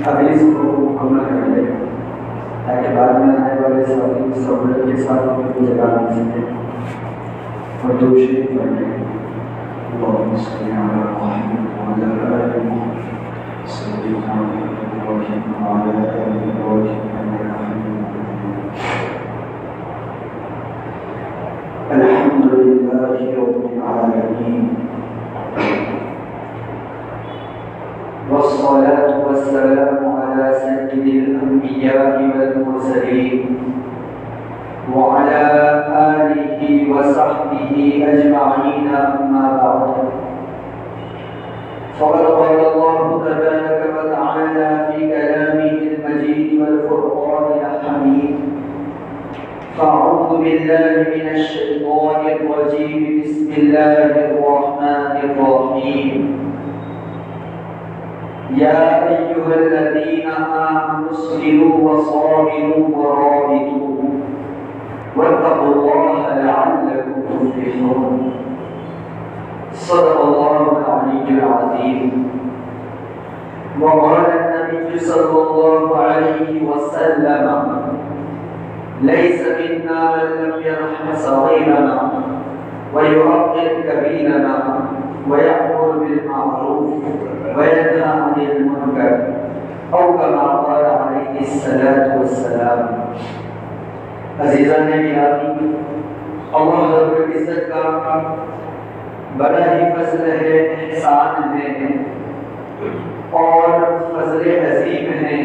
حدیث کو مکمل کر لیں تاکہ بعد میں آنے والے ساتھی سہولت کے ساتھ کوئی جگہ مل سکے اور دو شریف پڑھ لیں اللهم صل على محمد وعلى آل محمد سيدنا إبراهيم وعلى آل إبراهيم إنك حميد مجيد الحمد لله رب العالمين والصلاة والسلام على سيد الأنبياء والمرسلين وعلى آله وصحبه أجمعين أما بعد فقد قال الله تبارك وتعالى في كلامه المجيد والفرقان الحميد فأعوذ بالله من الشيطان الرجيم بسم الله الرحمن الرحيم يا أيها الذين آمنوا اصبروا وصابروا ورابطوا واتقوا الله لعلكم تفلحون صدق الله العلي العظيم وقال النبي صلى الله عليه وسلم ليس منا من لم يرحم صغيرنا ويوقر كبيرنا ويأمر بالمعروف وينهى عن المنكر أو كما قال عليه الصلاة والسلام. عزیزان گرامی، اللہ رب العزت کا بڑا ہی فضل ہے، احسان ہے اور فضل عظیم ہے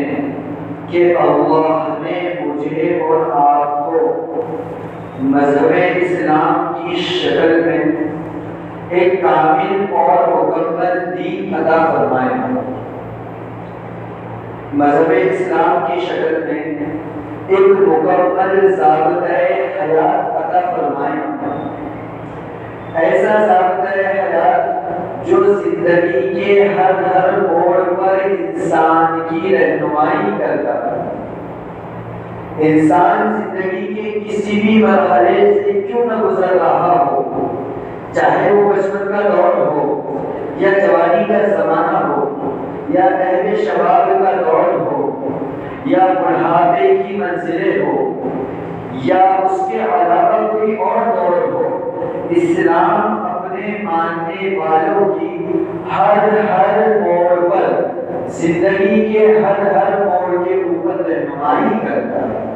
کہ اللہ نے مجھے اور آپ کو مذہب اسلام کی شکل میں ایک کامل اور مکمل دین عطا فرمایا. مذہب اسلام کی شکل میں ایک مکمل ضابطۂ حیات عطا فرمایا. ایسا ضابطۂ حیات جو زندگی کے ہر موڑ پر انسان کی رہنمائی کرتا ہے. انسان زندگی کے کسی بھی مرحلے سے کیوں نہ گزر رہا ہو، چاہے وہ بچپن کا دور ہو یا جوانی کا زمانہ ہو یا اہل شباب کا دور ہو یا بڑھاپے کی منزلیں ہو یا اس کے علاوہ کوئی اور دور ہو، اسلام اپنے ماننے والوں کی ہر موڑ پر، زندگی کے ہر موڑ کے اوپر رہنمائی کرتا ہے.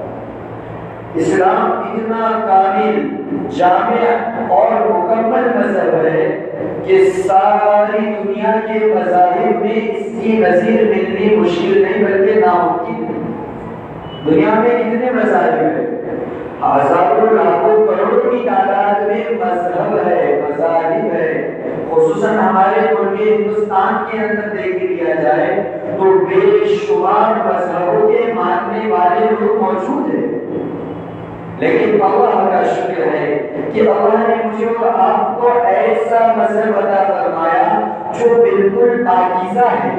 اسلام اتنا کامل، جامع اور مکمل مذہب ہے کہ ساری دنیا کے مذاہب میں اس کی نظیر ملنی مشکل نہیں بلکہ ناممکن ہے. دنیا میں کتنے مذاہب ہیں؟ ہزاروں لاکھوں کروڑوں کی تعداد میں مذہب ہے، مذاہب ہے. خصوصاً ہمارے ملک ہندوستان کے اندر دیکھ لیا جائے تو بے شمار مذہبوں کے ماننے والے لوگ موجود ہیں. لیکن اللہ کا شکر ہے کہ اللہ نے مجھے اور آپ کو ایسا مذہب عطا فرمایا جو بالکل پاکیزہ ہے،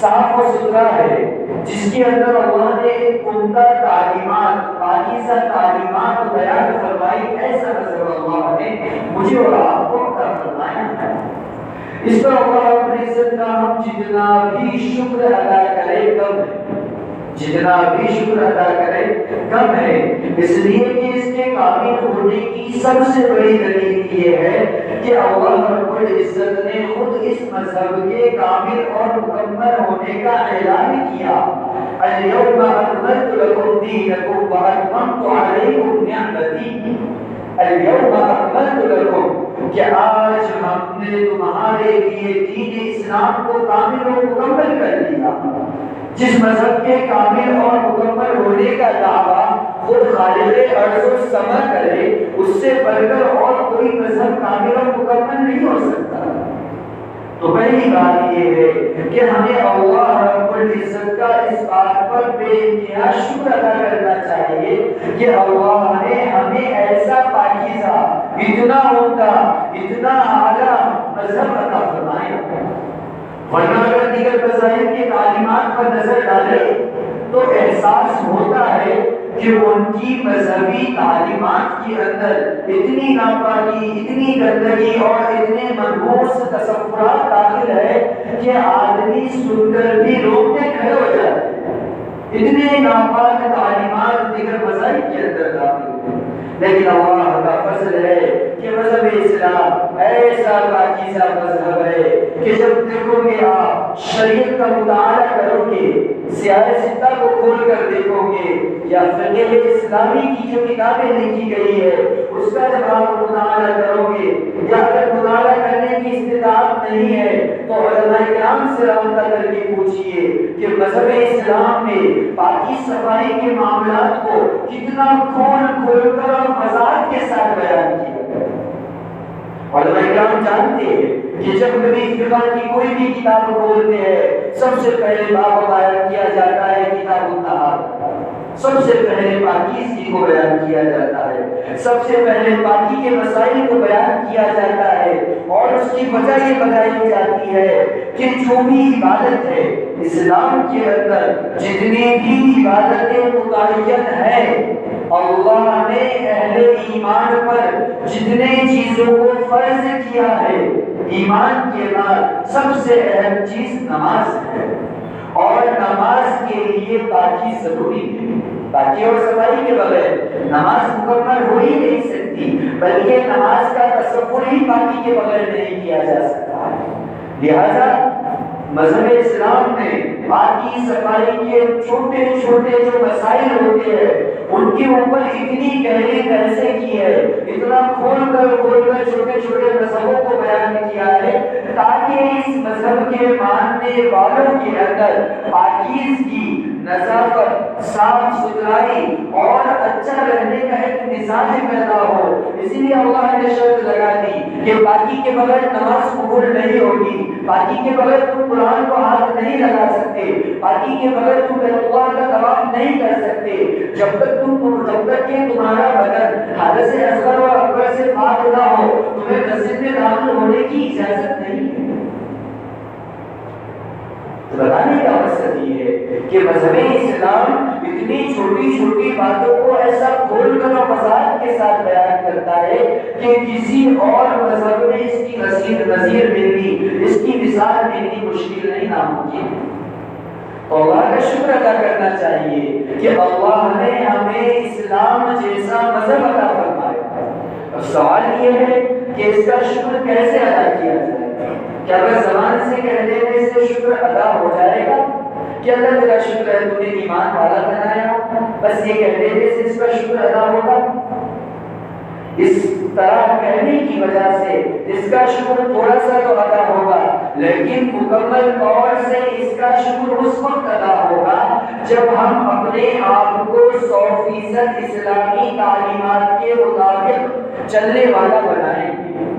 صاف و ستھرا ہے، جس کے اندر اللہ نے عمدہ تعلیمات، پاکیزہ تعلیمات بیان فرمائی۔ ایسا مذہب اللہ نے مجھے اور آپ کو عطا فرمایا ہے۔ اس پر اللہ رب العزت کا ہم جتنا بھی شکر ادا کرے کم ہے، جتنا بھی شکر ادا کرے کم ہے، اس لیے کہ اس کے قابل ہونے کی سب سے بڑی دلیل یہ ہے کہ اللہ رب العزت نے خود اس مذہب کے کامل اور مکمل ہونے کا اعلان کیا۔ اليوم اکملت لکم دینکم واتممت علیکم نعمتی، اليوم اکملت لکم، کہ آج ہم نے تمہارے لیے دین اسلام کو کامل و مکمل کر دیا۔ جس مذہب کے کامل اور مکمل ہونے کا دعویٰ خود خالق ارض و سما کرے، اس سے بڑھ کر اور کوئی مذہب کامل اور مکمل نہیں ہو سکتا۔ تو پہلی بات یہ ہے کہ ہمیں اللہ رب العزت کا اس بات پر بے انتہا شکر ادا کرنا چاہیے کہ اللہ نے ہمیں ایسا پاکیزہ، اتنا عمدہ، اتنا اعلیٰ مذہب عطا فرمایا۔ ورنہ اگر دیگر مذاہب کی تعلیمات پر نظر ڈالیں تو احساس ہوتا ہے کہ ان کی مذہبی تعلیمات کے اندر اتنی ناپاکی، اتنی گندگی اور اتنے منحوس تصورات داخل ہے کہ آدمی سن کر بھی روکنے کھڑے ہو جاتے ہیں۔ اتنے ناپاک تعلیمات دیگر مذاہب کے اندر داخل ہیں، لیکن اللہ کا فضل ہے کہ مذہب اسلام ایسا پاکیزہ مذہب ہے کہ جب دیکھو گے آپ شریعت کا مطالعہ کرو گے، سیاہ ستہ کو کھول کر دیکھو گے یا فقہ اسلامی کی جو کتابیں لکھی گئی ہے اس کا جب آپ مطالعہ کرو گے، یا اگر مطالعہ کرنے کی استطاعت نہیں ہے تو علماء کرام سے رابطہ کر کے پوچھئے کہ مذہب اسلام میں پاکی صفائی کے معاملات کو کتنا کھول کھول کر اور مزاج کے ساتھ بیان کیا۔ علماء کرام جانتے ہیں کہ جب کبھی فقہ کی کوئی بھی کتاب کھولتے ہیں سب سے پہلے باب بیان کیا جاتا ہے کتاب الطہارہ، سب سے پہلے پاکیزگی کو بیان کیا جاتا ہے، سب سے پہلے پاکی کے مسائل کو بیان کیا جاتا ہے، اور اس کی وجہ یہ بتائی جاتی ہے کہ جو بھی عبادت ہے اسلام کے اندر، جتنی بھی عبادتیں متعین ہیں، اللہ نے اہل ایمان پر جتنے چیزوں کو فرض کیا ہے، ایمان کے بعد سب سے اہم چیز نماز ہے، اور نماز کے لیے پاکی ضروری ہے۔ پاکی اور صفائی کے بغیر نماز مکمل ہو ہی نہیں سکتی، بلکہ نماز کا تصور ہی پاکی کے بغیر نہیں کیا جا سکتا۔ لہذا مذہب اسلام میں پاکی صفائی کے چھوٹے چھوٹے جو مسائل ہوتے ہیں ان کے اوپر اتنی گہری بحثیں کی ہے، اتنا کھول کر چھوٹے چھوٹے مذہبوں کو بیان کیا ہے تاکہ اس مذہب کے ماننے والوں کے اندر پاکیزگی، نظافت، صاف ستھرائی اور اچھا رہنے کا ایک مزاج پیدا ہو۔ اسی لیے اللہ نے شرط لگا دی کہ پاکی کے بغیر نماز قبول نہیں ہوگی، پاکی کے بغیر تم قرآن کو ہاتھ نہیں لگا سکتے، پاکی کے بغیر تم بیت اللہ کا طواف نہیں کر سکتے، جب تک کہ تمہارا بدن حدث اصغر اور اکبر سے پاک نہ ہو تمہیں مسجد میں داخل ہونے کی اجازت نہیں ہے۔ بتانے کا مقصد یہ ہے کہ مذہب اسلام اتنی چھوٹی چھوٹی باتوں کو ایسا کھول کر اور وضاحت کے ساتھ بیان کرتا ہے کہ کسی اور مذہب میں اس کی نظیر ملنی، اس کی مثال ملنی مشکل نہیں، ناممکن۔ تو اللہ کا شکر ادا کرنا چاہیے کہ اللہ نے ہمیں اسلام جیسا مذہب عطا فرمایا۔ اب سوال یہ ہے کہ اس کا شکر کیسے ادا کیا جائے؟ کیا بس زبان سے کہہ دینے سے شکر ادا ہو جائے گا کہ اللہ تیرا شکر ہے تو نے ایمان والا بنایا، بس یہ کہہ دینے سے اس کا شکر ادا ہوگا؟ اس طرح کہنے کی وجہ سے اس کا شکر تھوڑا سا تو ادا ہوگا، لیکن مکمل طور سے اس کا شکر اس وقت ادا ہوگا جب ہم اپنے آپ کو 100% اسلامی تعلیمات کے مطابق چلنے والا بنائیں گے،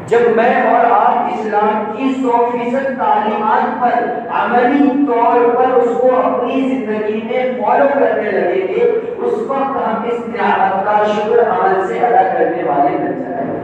جب میں اور آپ اسلام کی 100% تعلیمات پر عملی طور پر اس کو اپنی زندگی میں فالو کرنے لگیں گے، اس وقت ہم اس نعمت کا شکر عمل سے ادا کرنے والے بن جائیں گے،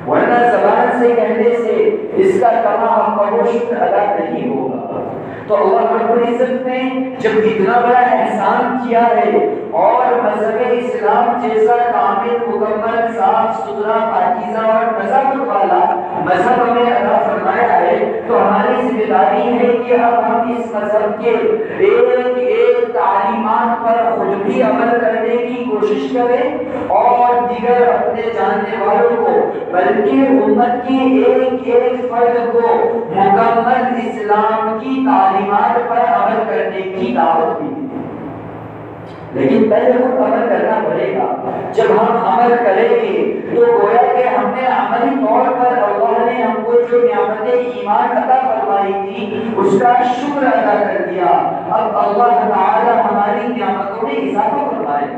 ورنہ زبان سے کہنے سے اس کا کما حق و شکر ادا نہیں ہوگا۔ تو اللہ رب العزت نے جب اتنا بڑا احسان کیا ہے اور مذہب اسلام جیسا کامل، مکمل، صاف ستھرا، پاکیزہ اور نظافت والا مذہب ہمیں عطا فرمایا ہے، تو ہماری ذمہ داری ہے کہ اب ہم اس مذہب کے ایک ایک تعلیمات پر خود بھی عمل کرنے کی کوشش کریں اور دیگر اپنے جاننے والوں کو، بلکہ امت کی ایک ایک فرد کو مکمل اسلام کی تعلیمات پر عمل کرنے کی دعوت بھی دی۔ لیکن پہلے خود عمل کرنا پڑے گا۔ جب ہم عمل کریں گے تو گویا کہ ہم نے عملی طور پر اللہ نے ہم کو جو نعمت ایمان عطا فرمائی تھی اس کا شکر ادا کر دیا۔ اب اللہ تعالی ہماری نعمتوں میں اضافہ فرمائے،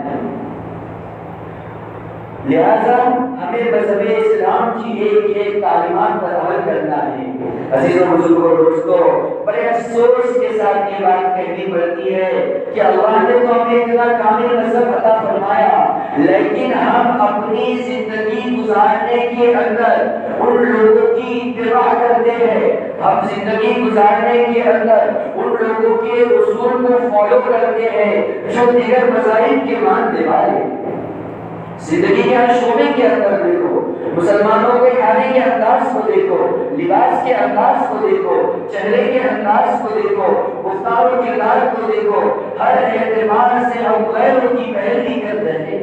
لہذا ہمیں مذہب اسلام کی ایک ایک تعلیمات پر عمل کرنا ہے۔ عزیزوں بزرگوں دوستوں، بڑے افسوس کے ساتھ یہ بات کہنی پڑتی ہے کہ اللہ نے تو ہمیں اتنا کامل مذہب عطا فرمایا، لیکن ہم اپنی زندگی گزارنے کے اندر ان لوگوں کی اتباع کرتے ہیں، ہم زندگی گزارنے کے اندر ان لوگوں کے اصول کو فالو کرتے ہیں جو دیگر مذاہب کے ماننے والے۔ زندگی کے ہر شعبے کے اندر دیکھو، مسلمانوں کے کھانے کے انداز کو دیکھو، لباس کے انداز کو دیکھو، چہرے کے انداز کو دیکھو، گفتار و کردار کو دیکھو، ہر اعتبار سے ہم غیروں کی پیروی کر رہے ہیں۔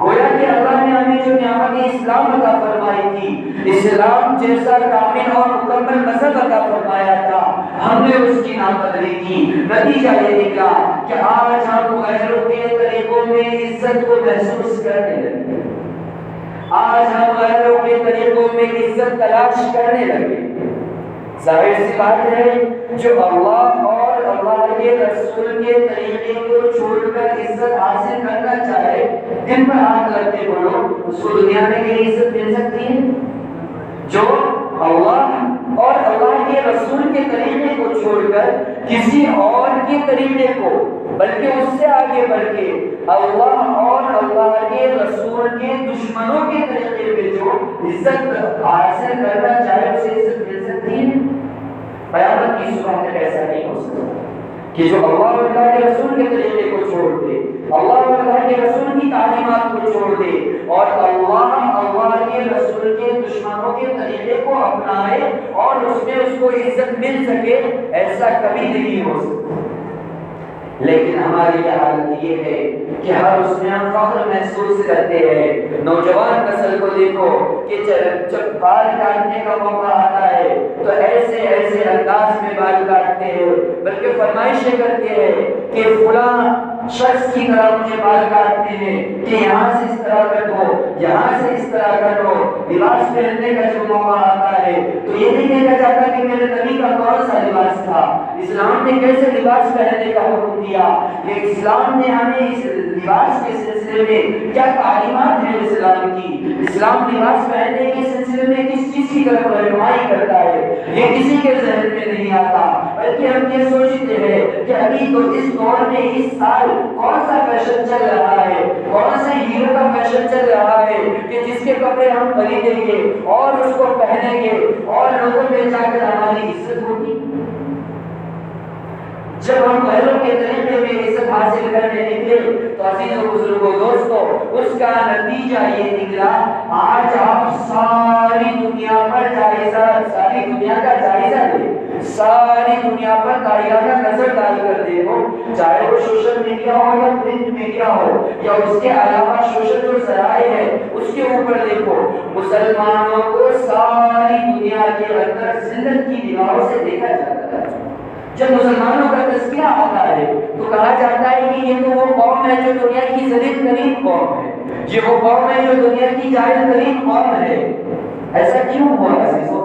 گویا کہ اللہ نے ہمیں جو نعمت اسلام عطا فرمائی تھی، اسلام جیسا کامل اور مکمل مذہب عطا فرمایا تھا، ہم نے اس کی ناقدری کی۔ نتیجہ یہ نکلا کہ آج ہم غیروں کے طریقوں میں عزت کو محسوس کرنے لگے، آج ہم غیروں کے طریقوں میں عزت تلاش کرنے لگے۔ ظاہر سی بات ہے، جو اللہ اور اللہ کے رسول کے طریقے کو چھوڑ کر عزت حاصل کرنا چاہے، دن پر ہاتھ رکھ کے بولو اس کو دنیا میں کہیں عزت مل سکتی ہے؟ جو اللہ اور اللہ کے رسول کے طریقے کو چھوڑ کر کسی اور کے طریقے کو، بلکہ اس سے آگے بڑھ کے اللہ اور اللہ کے رسول کے دشمنوں کے طریقے پہ جو عزت حاصل کرنا چاہے اسے عزت مل سکتی ہے؟ قیامت کی صبح تک ایسا نہیں ہو سکتا کہ جو اللہ اور اللہ کے رسول کے طریقے کو چھوڑ دے، اللہ اور اللہ کے رسول کی تعلیمات کو چھوڑ دے اور اللہ کے رسول کے دشمنوں کے طریقے کو اپنائے اور اس میں اس کو عزت مل سکے، ایسا کبھی نہیں ہو سکتا۔ لیکن ہماری حالت یہ ہے کہ ہر اس میں ہم فخر محسوس کرتے ہیں۔ نوجوان نسل کو دیکھو کہ جب بال کاٹنے کا موقع آتا ہے تو ایسے ایسے انداز میں بال کاٹتے ہیں، بلکہ فرمائشیں کرتے ہیں کہ فلاں شخص کی طرح مجھے بال کاٹتے ہیں کہ یہاں سے اس طرح کٹو، یہاں سے اس طرح کٹو۔ لباس پہننے کا جو موقع آتا ہے تو یہ نہیں دیکھا جاتا کہ میرے نبی کا کون سا لباس تھا، اسلام نے کیسے لباس پہننے کا حکم دیا، یہ اسلام نے ہمیں اس لباس کے سلسلے میں کیا تعلیمات ہیں اسلام کی، اسلام لباس پہننے کے سلسلے میں کس چیز کی طرف رہنمائی کرتا ہے، یہ کسی کے ذہن میں نہیں آتا، بلکہ ہم یہ سوچتے ہیں کہ ابھی تو اس دور میں اس سال کون سا فیشن چل رہا ہے، کون سے ہیرو کا فیشن چل رہا ہے کہ جس کے کپڑے ہم خریدیں گے اور اس کو پہنیں گے اور لوگوں میں جا کر ہماری عزت ہوگی۔ جب ہم غیروں کے طریقے میں عزت حاصل کرنے نکلے تو عزیزوں بزرگوں دوستوں، اس کا نتیجہ یہ نکلا، آج آپ ساری دنیا پر ساری دنیا کا جائزہ لیں، ساری دنیا پر داعیانہ نظر ڈال کر دیکھو، چاہے وہ سوشل میڈیا ہو یا پرنٹ میڈیا ہو یا اس کے علاوہ سوشل جو ذرائع ہے اس کے اوپر دیکھو، مسلمانوں کو ساری دنیا کے اندر ذلت کی دیواروں سے دیکھا جاتا ہے۔ جب مسلمانوں کا تذکرہ آتا ہے تو کہا جاتا ہے کہ یہ تو وہ قوم ہے جو دنیا کی ذلیل ترین قوم ہے، یہ وہ قوم ہے جو دنیا کی جاہل ترین قوم ہے۔ ایسا کیوں ہوا عزیزوں؟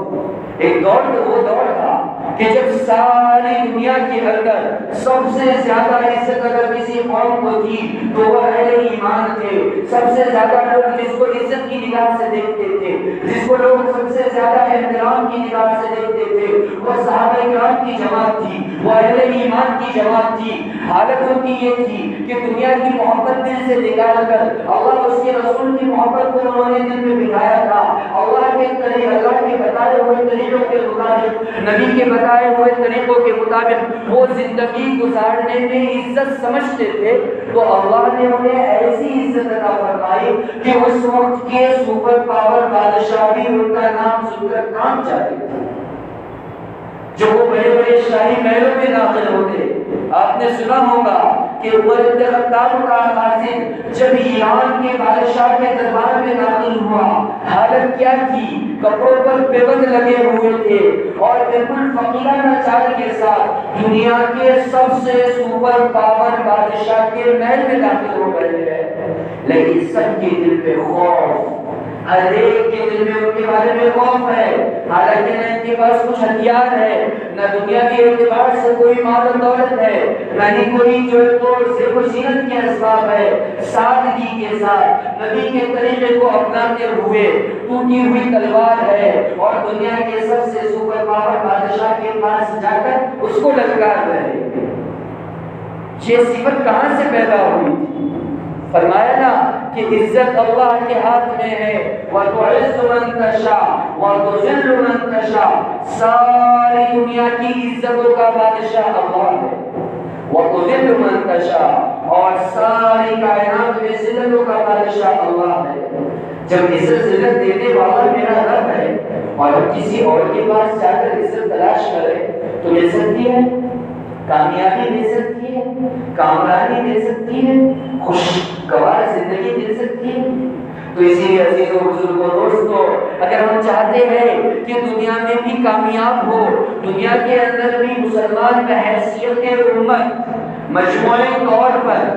ایک دور تو وہ دور تھا کہ جب ساری دنیا کے اندر سب سے زیادہ عزت اگر کسی قوم کو تھی تو وہ اہل ایمان تھے. سب سے زیادہ لوگ جس کو عزت کی نگاہ سے دیکھتے تھے, جس کو لوگ سب سے زیادہ احترام کی نگاہ سے دیکھتے تھے, وہ صحابہ کرام کی جماعت تھی, وہ اہل ایمان کی جماعت تھی. حالت ان کی یہ تھی کہ دنیا کی محبت دل سے نکال کر اللہ اور اس کے رسول کی محبت کو انہوں نے دل میں بٹھایا تھا. اللہ کے طریقے, اللہ کے بتائے ہوئے طریقوں کے مطابق, نبی کے بتائے ہوئے طریقوں کے مطابق وہ زندگی گزارنے میں عزت سمجھتے تھے. تو اللہ نے انہیں ایسی عزت عطا فرمائی کہ اس وقت کے سپر پاور بادشاہ بھی ان کا نام سن کر کام چاہتے تھے. جو وہ بڑے بڑے شاہی محلوں میں داخل ہوتے, آپ نے سنا ہوگا کہ عمر بن خطاب کا قاصد جب ایران کے بادشاہ کے دربار میں داخل ہوا, حالت کیا تھی؟ کپڑوں پر پیبند لگے ہوئے تھے اور بالکل فقیرانہ چال کے ساتھ دنیا کے سب سے سپر پاور بادشاہ کے محل میں داخل ہو گئے ہیں. لیکن سب کے دل پہ خوف, ہر ایک کے دل میں ان کے بارے میں خوف ہے. حالانکہ نہ ان کے پاس کچھ ہتھیار ہے, نہ دنیا کے اعتبار سے کوئی مال و دولت ہے, نہ ہی کوئی جو تو زیب و زینت کے اسباب ہے. سادگی کے ساتھ نبی کے طریقے کو اپناتے ہوئے ٹوٹی ہوئی تلوار ہے اور دنیا کے سب سے سپر پاور بادشاہ کے پاس جا کر اس کو للکار رہے ہیں. یہ صفت کہاں سے پیدا ہوئی تھی؟ فرمایا نا کہ عزت اللہ کے ہاتھ میں ہے. وَتُعِزُّ مَن تَشَاءُ وَتُذِلُّ مَن تَشَاءُ, ساری دنیا کی عزتوں کا بادشاہ اللہ ہے. وَتُذِلُّ مَن تَشَاءُ, اور ساری کائنات میں ذلتوں کا بادشاہ اللہ ہے. جب عزت ذلت دینے والا میرا رب ہے اور اب کسی اور کے پاس جا کر عزت تلاش کرے تو مل سکتی ہے, کامیابی مل سکتی ہے, کامرانی مل سکتی ہے, خوشگوار زندگی مل سکتی ہے. تو اسی لیے عزیزوں, بزرگوں, دوستوں, اگر ہم چاہتے ہیں کہ دنیا میں بھی کامیاب ہو, دنیا کے اندر بھی مسلمان بحیثیت امت مجموعی طور پر,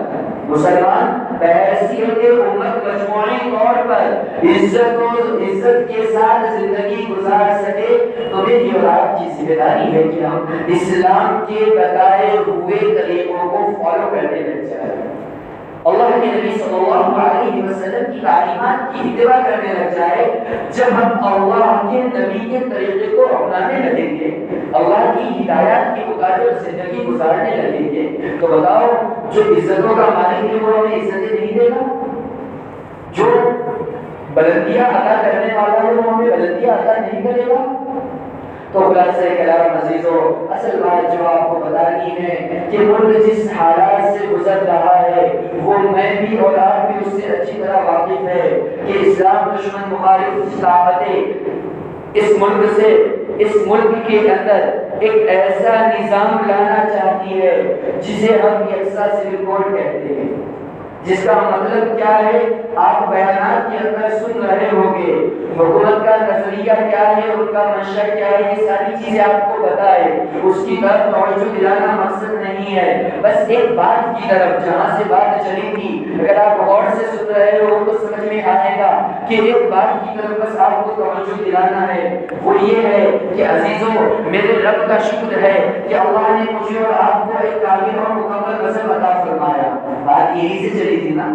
مسلمان بحیثیت امت مجموعی طور پر عزت کے ساتھ زندگی گزار سکے, تو میری اور آپ کی ذمہ داری ہے کہ ہم اسلام کے بتائے ہوئے طریقوں کو فالو کرنے لگ جائیں, اللہ کے نبی صلی اللہ علیہ وسلم کی تعلیمات کی اتباع کرنے لگ جائے. جب ہم اللہ کے نبی کے طریقے کو اپنانے لگیں گے, اللہ کی ہدایات کے مطابق زندگی گزارنے لگیں گے, تو بتاؤ جو عزتوں کا مالک ہے وہ ہمیں عزتیں نہیں دے گا؟ جو بلندیاں عطا کرنے والا ہے وہ ہمیں بلندیاں عطا نہیں کرے گا؟ تو خلاصہ کلام عزیزوں, اصل بات جو آپ کو بتانی ہے کہ ملک جس حالات سے گزر رہا ہے وہ میں بھی اور آپ بھی اس سے اچھی طرح واقف ہے کہ اسلام دشمن مخالف طاقتیں اس ملک کے اندر ایک ایسا نظام لانا چاہتی ہے جسے ہم یکساں سول کوڈ کہتے ہیں, جس کا مطلب کیا ہے آپ بیانات کے اندر سن رہے ہوں گے. حکومت کا نظریہ کیا ہے, ان کا منشا کیا ہے, یہ ساری چیزیں آپ کو پتا ہے. اس کی طرف توجہ دلانا مقصد نہیں ہے, بس ایک بات کی طرف جہاں سے بات چلی تھی اگر آپ غور سے سن رہے ہو تو سمجھ میں آئے گا کہ ایک بات کی طرف بس آپ کو توجہ دلانا ہے. وہ یہ ہے کہ عزیزوں, میرے رب کا شکر ہے کہ اللہ نے مجھے اور آپ کو ایک کامل اور مکمل مذہب عطا فرمایا. بات یہی سے چلی تھی نا,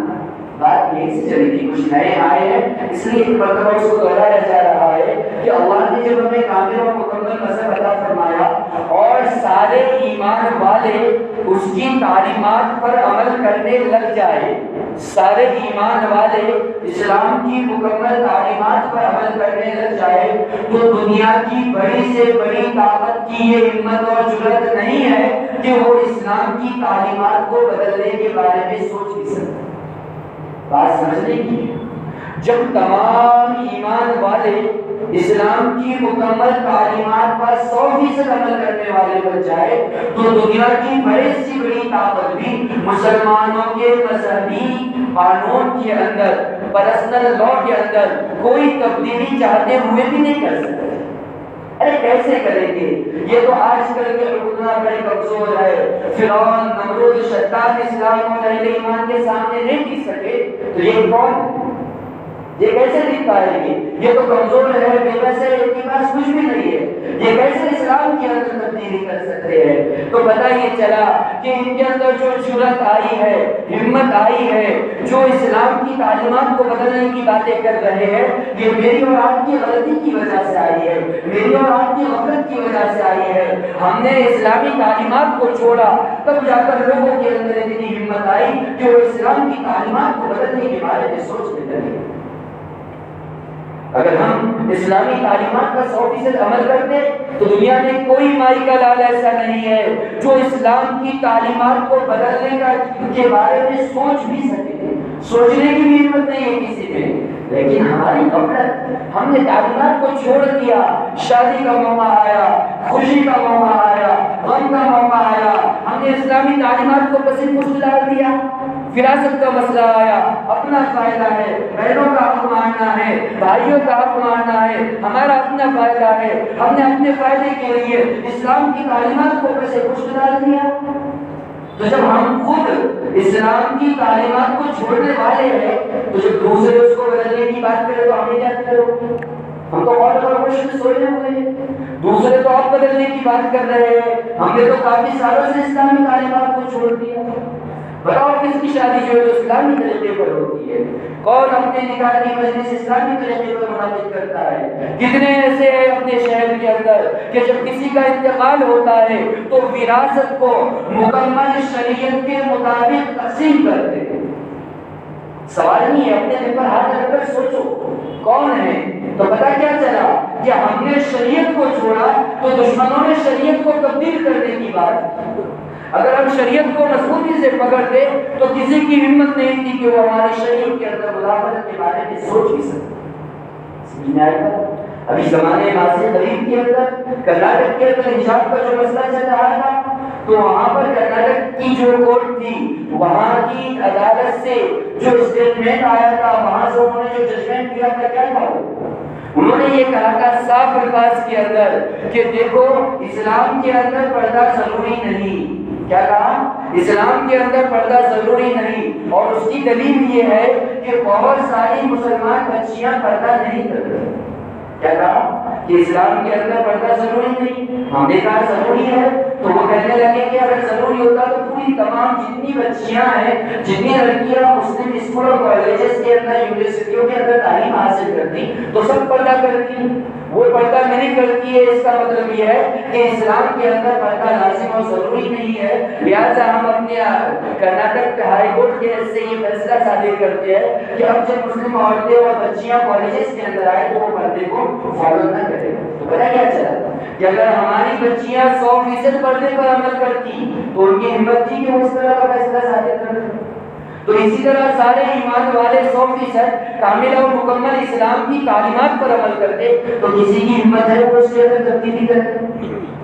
بات یہی سے چلی تھی. کچھ نئے آئے ہیں اس لیے ایک مرتبہ اس کو دہرایا جا رہا ہے کہ اللہ نے جب ہمیں کامل اور مکمل مذہب عطا فرمایا اور سارے ایمان والے اس کی تعلیمات پر عمل کرنے لگ جائے, سارے ایمان والے اسلام کی مکمل تعلیمات پر عمل کرنے لگ جائے, تو دنیا کی بڑی سے بڑی طاقت کی یہ ہمت اور جرأت نہیں ہے کہ وہ اسلام کی تعلیمات کو بدلنے کے بارے میں سوچ بھی سکتے. بات سمجھنے کی, جب تمام ایمان والے اسلام کی مکمل تعلیمات پر 100% عمل کرنے والے بن جائے تو دنیا کی بڑی سے بڑی طاقت بھی مسلمانوں کے مذہبی قانون کے اندر, پرسنل لا کے اندر کوئی تبدیلی چاہتے ہوئے بھی نہیں کر سکتے. ارے کیسے کریں گے؟ یہ تو آج کل کے حکمران بڑے کمزور ہے. فرعون, نمرود, شداد اسلام اور اہل ایمان کے سامنے نہیں ٹک سکے, تو یہ کون؟ یہ کیسے دکھ پائے گی؟ یہ تو کمزور ہے، بے بس ہے، ان کے پاس کچھ بھی نہیں ہے، یہ کیسے اسلام کے اندر تبدیلی کر سکتے ہیں؟ تو پتہ یہ چلا کہ ان کے اندر جو جرأت آئی ہے، ہمت آئی ہے، جو اسلام کی تعلیمات کو بدلنے کی باتیں کر رہے ہیں، یہ میری اور آپ کی غلطی کی وجہ سے آئی ہے، میری اور آپ کی غفلت کی وجہ سے آئی ہے۔ ہم نے اسلامی تعلیمات کو چھوڑا، تب جا کر لوگوں کے اندر اتنی ہمت آئی کہ وہ اسلام کی تعلیمات کو بدلنے کے بارے میں سوچنے لگے۔ اگر ہم اسلامی تعلیمات پر 100% عمل کرتے تو دنیا میں کوئی مائی کا لال ایسا نہیں ہے جو اسلام کی تعلیمات کو بدلنے کے بارے میں سوچ بھی سکے، سوچنے کی بھی ہمت نہیں ہے کسی میں۔ لیکن ہماری غفلت، ہم نے تعلیمات کو چھوڑ دیا، شادی کا موقع آیا، خوشی کا موقع آیا، غم کا موقع آیا، ہم نے اسلامی تعلیمات کو پس پشت ڈال دیا۔ فراست کا مسئلہ آیا، اپنا فائدہ ہے، بہنوں کا حق ماننا ہے، بھائیوں کا حق ماننا ہے، ہمارا اپنا فائدہ ہے، ہم نے اپنے فائدے کے لیے اسلام کی تعلیمات کو پس پشت ڈال دیا۔ تو جب ہم خود اسلام کی تعلیمات کو چھوڑنے والے ہیں تو جب دوسرے اس کو بدلنے کی بات کرے تو ہمیں کیا کرو؟ ہم تو اور مشکل سوچنے ہوئے ہیں، دوسرے تو آپ بدلنے کی بات کر رہے ہیں، ہم نے تو کافی سالوں سے اسلامی تعلیمات کو چھوڑ دیا۔ بتاؤ کس کی شادی جو ہے تو اسلامی طریقے پر ہوتی ہے؟ کون اپنے نکاح کی مجلس اسلامی طریقے پر منعقد کرتا ہے؟ کتنے ایسے ہیں اپنے شہر کے اندر کہ جب کسی کا انتقال ہوتا ہے تو وراثت کو مکمل شریعت کے مطابق تقسیم کرتے ہیں۔ سوال نہیں ہے، اپنے دل پر ہاتھ رکھ کر سوچو کون ہے؟ تو پتہ کیا چلا کہ ہم نے شریعت کو چھوڑا تو دشمنوں نے شریعت کو تبدیل کرنے کی بات۔ اگر ہم شریعت کو مضبوطی سے پکڑتے تو کسی کی ہمت نہیں تھی کہ وہ ہماری شریعت کے اندر مداخلت کے بارے میں سوچ بھی سکتے۔ سمجھ میں آئے گا؟ ابھی زمانے ماضی قریب کے اندر کرناٹک کے اندر حجاب کا جو مسئلہ چل رہا تھا تو وہاں پر کرناٹک کی جو کورٹ تھی، وہاں کی عدالت سے جو اسٹیٹمنٹ آیا تھا، وہاں سے انہوں نے جو ججمنٹ کیا تھا، کیا تھا؟ انہوں نے یہ کہا تھا صاف الفاظ کے اندر کہ دیکھو اسلام کے اندر پردہ ضروری نہیں۔ کیا کہا؟ اسلام کے اندر پردہ ضروری نہیں، اور اس کی دلیل یہ ہے کہ بہت ساری مسلمان بچیاں پردہ نہیں کرتی۔ کیا کہا؟ کہ اسلام کے اندر پردہ ضروری نہیں۔ ہم نے کہا ضروری ہے تو وہ کہنے لگے کہ اگر ضروری ہوتا تو پوری تمام جتنی بچیاں ہیں، جتنی لڑکیاں مسلم اسکول اور کالجز کے اندر، یونیورسٹیوں کے اندر تعلیم حاصل کرتی تو سب پردہ کرتی۔ وہ پردہ نہیں کرتی ہے، اس کا مطلب یہ ہے کہ اسلام کے اندر پردہ لازم اور ضروری نہیں ہے۔ لہٰذا ہم اپنے کرناٹک ہائی کورٹ کے سے یہ فیصلہ صادر کرتے ہیں کہ اب جب مسلم عورتیں اور بچیاں کالجز کے اندر آئے تو وہ پردے کو فالو نہ کرے۔ تو پتہ کیا چلا کہ اگر ہماری بچیاں 100% پردے پر عمل کرتی تو ان کی ہمت تھی کہ وہ اس طرح کا فیصلہ صادر کرتے۔ تو اسی طرح سارے ایمان والے 100% کامل اور مکمل اسلام کی تعلیمات پر عمل کرتے تو کسی کی ہمت ہے وہ اس کے اندر تبدیلی کرے۔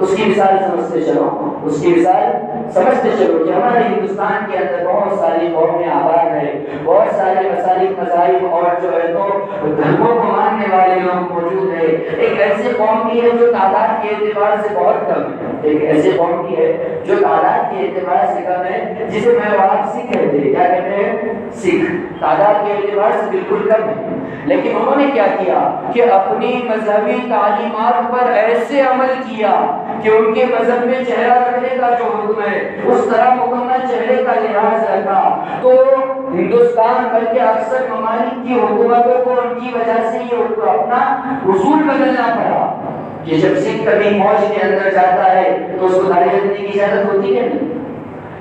اس کی مثال سمجھتے چلو، اس کی مثال سمجھتے چلو کہ ہمارے ہندوستان کے اندر بہت ساری قومیں آباد ہیں، بہت سارے مسالک مذاہب اور جو ہے تو دھرموں کو ماننے والے لوگ موجود ہیں۔ ایک ایسی قوم کی ہے جو تعداد کے اعتبار سے بہت کم ہے، ایک ایسی قوم کی ہے جو تعداد کے اعتبار سے کم ہے، جسے میں آپ سکھ کہتے ہیں۔ کیا کہتے ہیں؟ سکھ۔ تعداد کے اعتبار سے بالکل کم ہے، لیکن انہوں نے کیا کیا کہ اپنی مذہبی تعلیمات پر ایسے عمل کیا کہ ان کے مذہب میں چہرہ رکھنے کا جو حکم ہے اس طرح مکمل چہرے کا لحاظ رکھا۔ تو ہندوستان بلکہ اکثر ممالک کی حکومتوں کو ان کی وجہ سے یہ اپنا اصول بدلنا پڑا کہ جب سکھ کبھی فوج کے اندر جاتا ہے تو اس کو داڑھی رکھنے کی اجازت ہوتی ہے،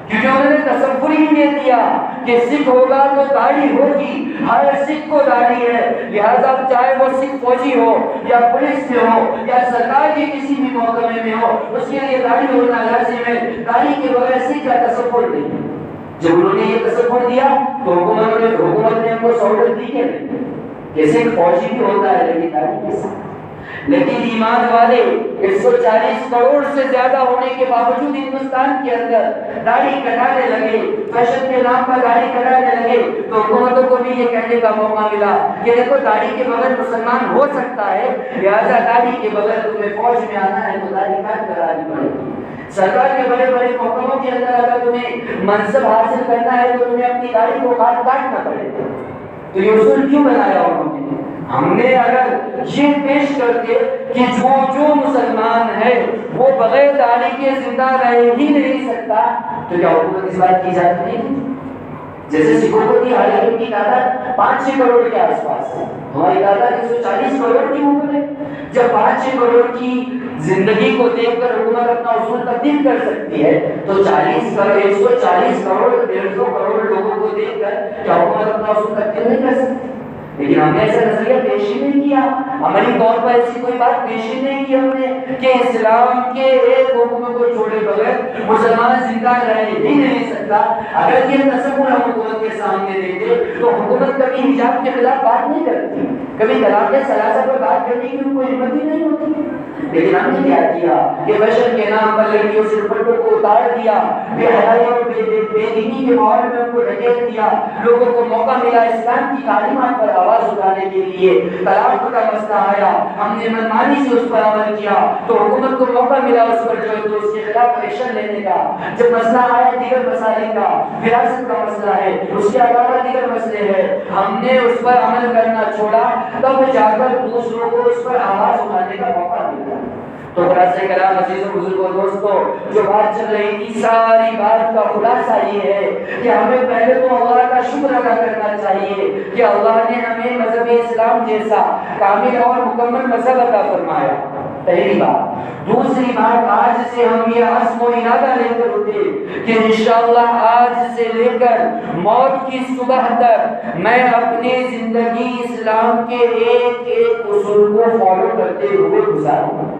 کیونکہ انہوں نے تصور ہی نہیں دیا کہ سکھ ہوگا تو داڑھی ہوگی، ہر سکھ کو داڑھی ہے، لہذا چاہے وہ سکھ فوجی ہو یا پولیس میں ہو یا سرکار کے کسی بھی محکمے میں ہو، اس کے لیے داڑھی ہونا لازم ہے، داڑھی کے بغیر سکھ کا تصور نہیں۔ جب انہوں نے یہ تصور دیا تو حکومت نے ان کو سہولت دی کہ سکھ فوجی بھی ہوتا ہے لیکن داڑھی کے ساتھ۔ لیکن ایمان والے 140 کروڑ سے زیادہ ہونے کے باوجود ہندوستان کے اندر داڑھی کٹانے لگے، فیشن کے نام پر داڑھی کٹانے لگے، تو حکومتوں کو بھی یہ کہنے کا موقع ملا کہ دیکھو داڑھی کے بغیر مسلمان ہو سکتا ہے، لہٰذا داڑھی کے بغیر تمہیں فوج میں آنا ہے تو داڑھی کاٹ کرانی پڑے گی۔ سرکار کے بڑے بڑے محکموں کے اندر اگر تمہیں منصب حاصل کرنا ہے تو تمہیں اپنی داڑھی کو کاٹنا پڑے گا۔ تو یہ اصول کیوں بنایا انہوں نے؟ ہم نے اگر یہ پیش کر کے کہ جو مسلمان ہے وہ بغیر داڑھی کے زندہ رہ ہی نہیں سکتا، تو کیا حکومت اس بات کی اجازت نہیں؟ جیسے سکھوں کو کی حالت کی تعداد 5-6 کروڑ کے آس پاس ہے، ہماری تعداد 140 کروڑ کی اوپر ہے۔ جب 5-6 کروڑ کی زندگی کو دیکھ کر حکومت اپنا اصول تبدیل کر سکتی ہے، تو 140 کروڑ 150 کروڑ لوگوں کو دیکھ کر کیا حکومت اپنا اصول تبدیل نہیں کر سکتی؟ لیکن ہم نے ایسا نظریہ پیش ہی نہیں کیا، عملی طور پر ایسی کوئی بات پیش ہی نہیں کی ہم نے کہ اسلام کے ایک حکم کو چھوڑے بغیر مسلمان زندہ رہ ہی نہیں سکتا۔ اگر یہ تصور ہم حکومت کے سامنے دیتے تو حکومت کبھی حجاب کے خلاف بات نہیں کرتی، کبھی طلاق ثلاثہ پر بات کرنے کی ان کو ہمت ہی نہیں ہوتی۔ لیکن ہم نے کیا کیا کہ فیشن کے نام پر لڑکیوں سے دوپٹوں کو اتار دیا، بے حیائی اور بے دینی کے ماحول میں ان کو ڈھکیل دیا۔ لوگوں کو موقع ملا اسلام کی تعلیمات پر آواز اٹھانے کے لیے، طلاق کا مسئلہ آیا، ہم نے منمانی سے اس پر عمل کیا تو حکومت کو موقع ملا اس پر جو ہے تو اس کے خلاف ایکشن لینے کا۔ جب مسئلہ آیا دیگر مسائل کا، وراثت کا مسئلہ ہے، اس کے علاوہ دیگر مسئلے ہیں، ہم نے اس پر عمل کرنا چھوڑا، تب جا کر دوسروں کو اس پر آواز اٹھانے کا موقع ملا۔ تو خلاصہ کلام عزیز و بزرگوں دوستو، جو بات چل رہی تھی ساری بات کا خلاصہ یہ ہے کہ ہمیں پہلے تو اللہ کا شکر ادا کرنا چاہیے کہ اللہ نے ہمیں مذہب اسلام جیسا کامل اور مکمل مذہب عطا فرمایا، پہلی بات۔ دوسری بات، آج سے ہم یہ عزم و ارادہ لے کر اٹھے کہ انشاءاللہ آج سے لے کر موت کی صبح تک میں اپنی زندگی اسلام کے ایک ایک اصول کو فالو کرتے ہوئے گزاروں۔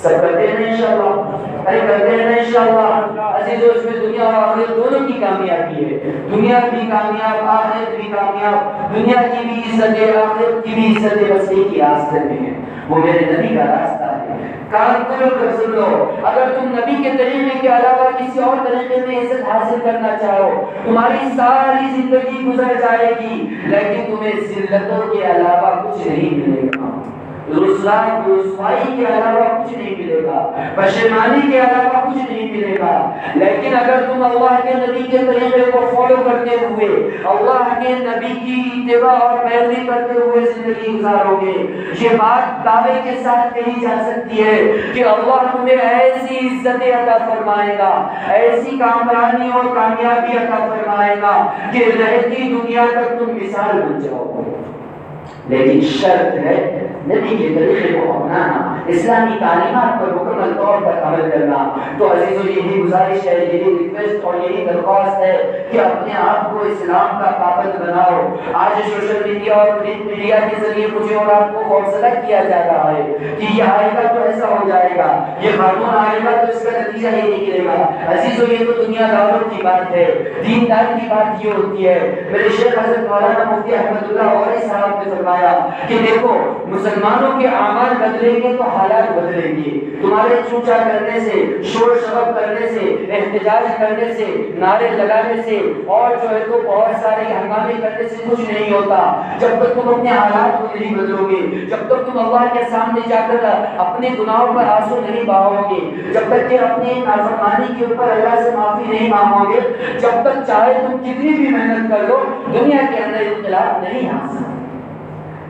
سب کرتے ہیں انشاءاللہ، ارے کرتے ہیں انشاءاللہ عزیزو، اس میں دنیا اور آخرت دونوں کی کامیابی ہے، دنیا بھی کامیاب آخرت بھی کامیاب، دنیا کی بھی عزت ہے آخرت کی بھی عزت ہے، بس ایک ہی راستہ میں ہے، وہ میرے نبی کا راستہ ہے۔ کان کھول کر سن لو، اگر تم نبی کے طریقے کے علاوہ کسی اور طریقے میں عزت حاصل کرنا چاہو، تمہاری ساری زندگی گزر جائے گی لیکن تمہیں ذلتوں کے علاوہ کچھ نہیں ملے گا، رسوائی کے علاوہ کچھ نہیں ملے گا، پشیمانی کے علاوہ کچھ نہیں ملے گا۔ لیکن اگر تم اللہ کے نبی کے طریقے کو فالو کرتے ہوئے اللہ کے نبی کی اتباع اور پیروی کرتے ہوئے زندگی گزارو گے، یہ بات دعوے کے ساتھ کہی جا سکتی ہے کہ اللہ تمہیں ایسی عزتیں عطا فرمائے گا، ایسی کامرانی اور کامیابی عطا فرمائے گا کہ رہتی دنیا تک تم مثال بن جاؤ گے۔ لیکن شرط ہے نبی کے طریقے کو اپنانا، اسلامی تعلیمات پر مکمل طور پر عمل کرنا۔ تو عزیزو، یہی گزارش ہے، یہی ریکویسٹ اور یہی درخواست ہے کہ اپنے آپ کو اسلام کا پابند بناؤ۔ آج سوشل میڈیا اور پرنٹ میڈیا کے ذریعے مجھے اور آپ کو حوصلہ کیا جا رہا ہے کہ یہ آئے گا تو ایسا ہو جائے گا، یہ قانون آئے گا تو اس کا نتیجہ یہ نکلے گا۔ عزیزو، یہ تو دنیا داروں کی بات ہے، دیندار کی بات یہ ہوتی ہے۔ میرے شیخ حضرت مولانا مفتی احمد اللہ عوری صاحب نے فرمایا کہ دیکھو، مسلمانوں کے اعمال بدلیں گے تو حالات بدلیں گے۔ تمہارے چوچا کرنے سے، شور شراب کرنے سے، احتجاج کرنے سے، نعرے لگانے سے اور جو ہے تو بہت سارے ہنگامے کرنے سے کچھ نہیں ہوتا۔ جب تک تم اپنے حالات کو نہیں بدلو گے، جب تک تم اللہ کے سامنے جا کر اپنے گناہوں پر آنسو نہیں بہاؤ گے، جب تک کہ اپنی نافرمانی کے اوپر اللہ سے معافی نہیں مانگو گے، جب تک چاہے تم کتنی بھی محنت کر لو دنیا کے اندر انقلاب نہیں آ سکتا۔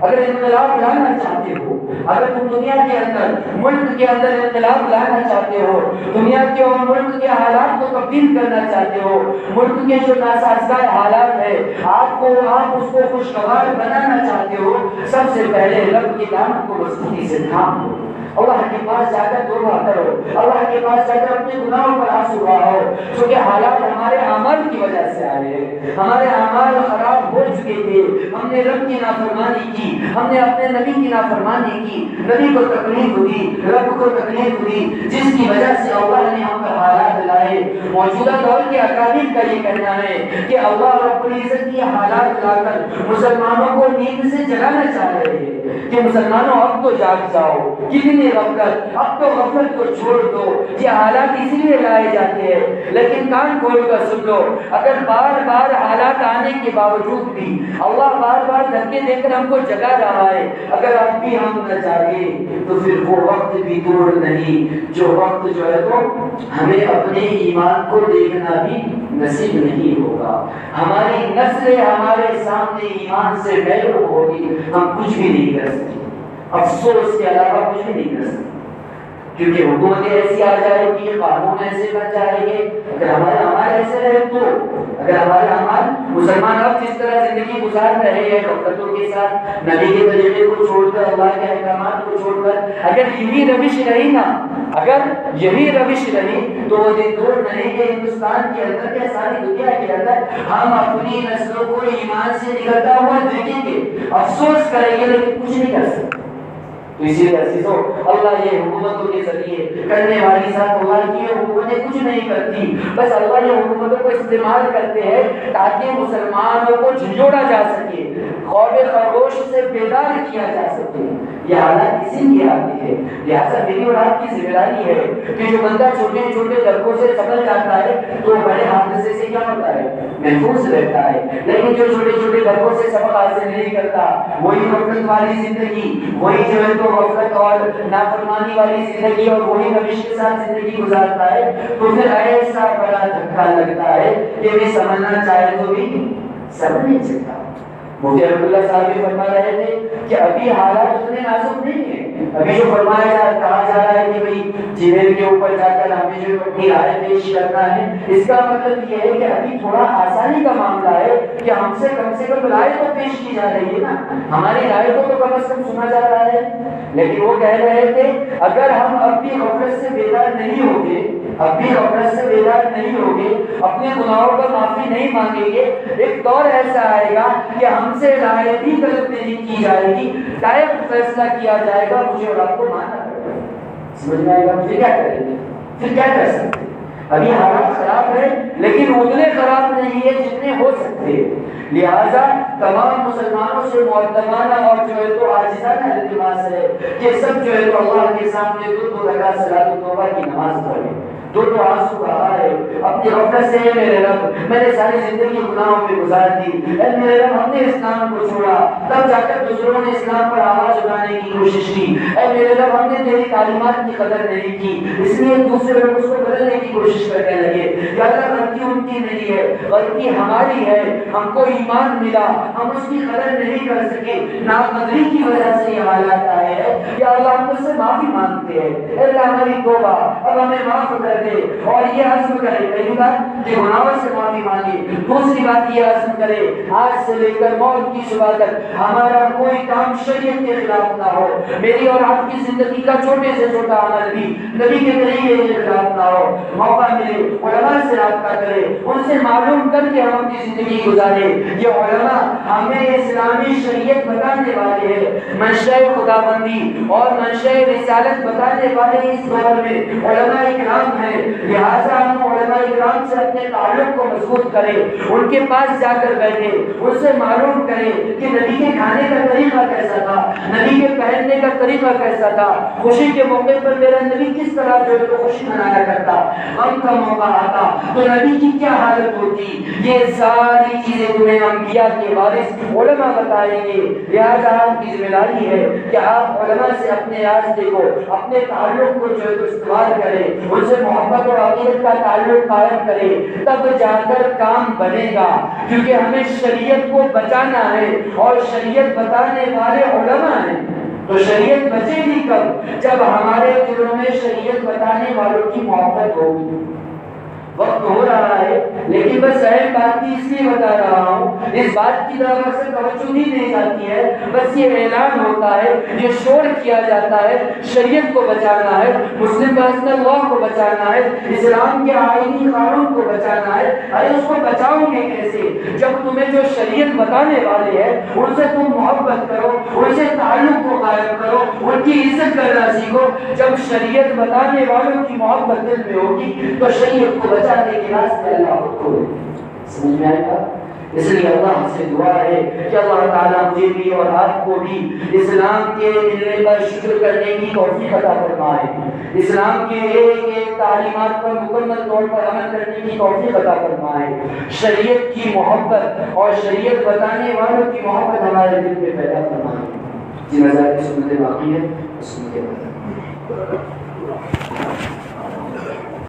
اگر انقلاب لانا چاہتے ہو، اگر تم دنیا کے اندر، ملک کے اندر انقلاب لانا چاہتے ہو، دنیا کے اور ملک کے حالات کو تبدیل کرنا چاہتے ہو، ملک کے جو ناسازگار حالات ہے آپ اس کو خوشگوار بنانا چاہتے ہو، سب سے پہلے رب کی دامن کو مضبوطی سے تھام لو، اللہ کے پاس جا کر توبہ کرو، اللہ کے پاس جا کر اپنے گناہوں پر آنسو بہاؤ، کیونکہ حالات ہمارے اعمال کی وجہ سے آئے ہیں، ہمارے اعمال خراب ہو چکے تھے، ہم نے رب کی نافرمانی کی، ہم نے اپنے نبی کی نافرمانی کی، نبی کو تکلیف دی، رب کو تکلیف دی، جس کی وجہ سے اللہ نے ہم پر حالات لائے۔ موجودہ دور کے اکابر کا یہ کہنا ہے کہ اللہ رب العزت کی حالات لا کر مسلمانوں کو نیند سے جگانا چاہ رہے ہیں کہ مسلمانوں اب تو جاگ جاؤ، کتنی غفلت، اب تو غفلت کو چھوڑ دو۔ یہ حالات اس لیے لائے جاتے ہیں، لیکن کان کھول کر سن لو، اگر بار بار حالات آنے کے باوجود بھی اللہ بار بار دھکے دے کر ہم کو جگا رہا ہے، اگر اب بھی ہم نہ جاگے تو پھر وہ وقت بھی دور نہیں، جو وقت جو ہے تو ہمیں اپنے ایمان کو دیکھنا بھی نصیب نہیں ہوگا۔ ہماری نسلیں ہمارے سامنے ایمان سے محروم ہوگی، ہم کچھ بھی نہیں کر سکتے، افسوس کے علاوہ کچھ بھی نہیں کر سکتے، کیونکہ حکومتیں ایسی آ جائے گی، قانون ایسے بن جائیں گے۔ اگر ہمارے اعمال ایسے رہے تو، اگر ہمارے اعمال مسلمان اب جس طرح زندگی گزار رہے ہیں غفلتوں کے ساتھ، نبی کے طریقے کو چھوڑ کر، اللہ کے احکامات کو چھوڑ کر، اگر یہی روش رہی نا، اگر یہی روش رہی تو وہ دن دور نہیں کہ ہندوستان کے اندر یا ساری دنیا کے اندر ہم اپنی نسلوں کو ایمان سے نکلتا ہوا دیکھیں گے، افسوس کریں گے، لیکن کچھ نہیں کر سکتے۔ تو اسی لیے عزیزو، اللہ یہ حکومتوں کے ذریعے کرنے والی ذات اللہ کی حکومتیں کچھ نہیں کرتی، بس اللہ یہ حکومتوں کو استعمال کرتے ہیں تاکہ مسلمانوں کو جھنجھوڑا جا سکے، خوف خرگوش سے بیدار کیا جا سکے۔ یہ حالات اسی لیے آتے ہیں، لہٰذا میری اور آپ کی ذمہ داری ہے کہ جو بندہ چھوٹے چھوٹے لڑکوں سے سبق جاتا ہے تو بڑے حادثے سے کیا ہوتا ہے؟ محفوظ رہتا ہے، لیکن جو چھوٹے چھوٹے لڑکوں سے سبق حاصل نہیں کرتا، وہی غفلت والی زندگی، وہی جو ہے تو غفلت اور نافرمانی والی زندگی اور وہی روش کے ساتھ زندگی گزارتا ہے، تو پھر ایسا بڑا دھکا لگتا ہے کہ وہ سمجھنا چاہے تو بھی سمجھ نہیں سکتا۔ مفتی رحمۃ اللہ صاحب بھی فرما رہے تھے کہ ابھی حالات اتنے نازک نہیں ہیں، ابھی جو کہا جا رہا ہے کہ بھئی جنیل کے اوپر جا کر ہمیں جو اپنی رائے پیش کرنا ہے، اس کا مطلب یہ ہے کہ ابھی تھوڑا آسانی کا معاملہ ہے کہ ہم سے کم رائے تو پیش کی جا رہی ہے نا، ہماری رائے کو تو کم از کم سنا جا رہا ہے۔ لیکن وہ کہہ رہے تھے اگر ہم اب بھی غفلت سے بیدار نہیں ہوگے، اب بھی غفلت سے بیدار نہیں ہوگے، اپنے گناہوں پر معافی نہیں مانگیں گے، ایک دور ایسا آئے گا کہ ہم سے رائے بھی غلط نہیں کی جائے گی، ڈائریکٹ فیصلہ کیا جائے گا، مجھے اور آپ کو ماننا پڑے گا۔ سمجھ میں آئے گا؟ پھر کیا کریں گے؟ پھر کیا کر سکتے؟ ابھی حالات خراب ہے لیکن اتنے خراب نہیں ہے جتنے ہو سکتے، لہذا تمام مسلمانوں سے معتمانہ اور جو ہے تو عاجزانہ التماس ہے کہ سب جو ہے تو اللہ کے سامنے دو رکعت صلاۃ توبہ کی نماز پڑھیں، دو آنسو بہائے اپنی غفلت سے، میرے رب میں نے ساری زندگی گناہوں میں گزار دی، اے میرے رب ہم نے اسلام کو چھوڑا، تب جا کر دوسروں نے اسلام پر آواز اٹھانے کی کوشش کی، اے میرے رب ہم نے تیری تعلیمات کی قدر نہیں کی، اس لیے دوسرے لوگ اس کو بدلنے کی کوشش کرنے لگے۔ یا اللہ غلطی ان کی نہیں ہے، غلطی ہماری ہے، ہم کو ایمان ملا، ہم اس کی قدر نہیں کر سکے، ناقدری کی وجہ سے یہ حالات آئے ہیں، یا اللہ ہم اس سے معافی مانگتے ہیں، اے اللہ ہماری توبہ اب ہمیں معاف کر دے، اور یہ عزم کرے پہلی بات کہ گناہوں سے معافی مانگے، دوسری بات یہ عزم کرے آج سے لے کر موت کی صبح تک ہمارا کوئی کام شریعت کے خلاف نہ ہو، میری اور آپ کی زندگی کا چھوٹے سے چھوٹا عمل بھی نبی کے طریقے کے خلاف نہ ہو، موقع ملے علماء سے رابطہ کرے، ان سے معلوم کر کے ہم اپنی زندگی گزارے۔ یہ علماء ہمیں اسلامی شریعت بتانے والے ہیں، منشأ خداوندی اور منشأ رسالت بتانے والے اس دور میں علماء اکرام ہیں، لہٰذا ہم علماء اکرام سے اپنے تعلق کو مضبوط کریں، ان کے پاس جا کر بیٹھیں، ان سے معلوم کریں کہ نبی کے کھانے کا طریقہ کیسا تھا، نبی کے پہننے کا طریقہ کیسا تھا، خوشی کے موقع پر میرا نبی کس طرح جو ہے خوشی منایا کرتا، غم کا موقع آتا تو نبی کی کیا حالت ہوتی، یہ ساری چیزیں تمہیں انبیاء کے وارث علماء بتائیں گے۔ لہٰذا آپ کی ذمہ داری ہے کہ آپ علماء سے اپنے راستے کو، اپنے تعلق کو جو ہے استوار کریں، ان سے محبت اور عقیدت کا تعلق قائم کریں، تب جا کر کام بنے گا، کیونکہ ہمیں شریعت کو بچانا ہے اور شریعت بتانے والے علماء ہیں۔ تو شریعت بچے گی کب؟ جب ہمارے دلوں میں شریعت بتانے والوں کی محبت ہوگی۔ وقت ہو رہا ہے لیکن بس اہم بات کی اس لیے بتا رہا ہوں، اس بات کی طرف سے توجہ نہیں دی جاتی ہے، بس یہ اعلان ہوتا ہے، یہ شور کیا جاتا ہے، شریعت کو بچانا ہے، مسلم پرسنل لا کو بچانا ہے، اسلام کے آئینی قانون کو بچانا ہے۔ ارے اس کو بچاؤ گے کیسے جب تمہیں جو شریعت بتانے والے ہیں ان سے تم محبت کرو، ان سے تعلق کو قائم کرو، ان کی عزت کرنا سیکھو۔ جب شریعت بتانے والوں کی محبت دل میں ہوگی تو شریعت کو بچانے کے راستے اللہ خود کھولے۔ سمجھ میں آئے گا؟ اس لیے اللہ سے دعا ہے کہ اللہ تعالیٰ مجھے بھی اور آپ کو بھی اسلام کے ملنے پر شکر کرنے کی توفیق عطا فرمائے، اسلام کے ایک ایک تعلیمات پر مکمل طور پر عمل کرنے کی توفیق عطا فرمائے، شریعت کی محبت اور شریعت بتانے والوں کی محبت ہمارے دل میں پیدا فرمائے۔ جن ہزار کی سنتیں باقی ہیں اس سنتیں